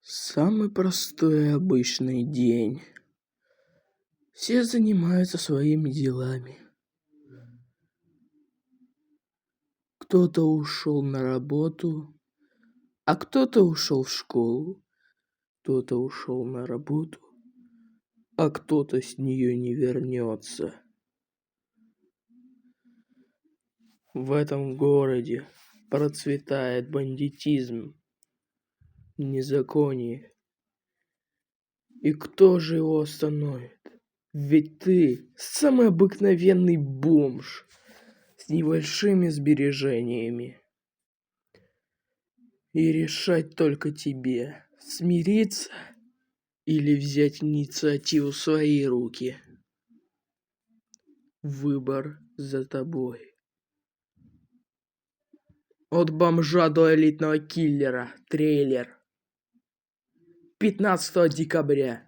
Самый простой и обычный день. Все занимаются своими делами. Кто-то ушел на работу, а кто-то ушел в школу. Кто-то ушел на работу, а кто-то с нее не вернется. В этом городе процветает бандитизм, незаконие. И кто же его остановит? Ведь ты самый обыкновенный бомж с небольшими сбережениями. И решать только тебе, смириться или взять инициативу в свои руки. Выбор за тобой. От бомжа до элитного киллера. Трейлер. 15 декабря.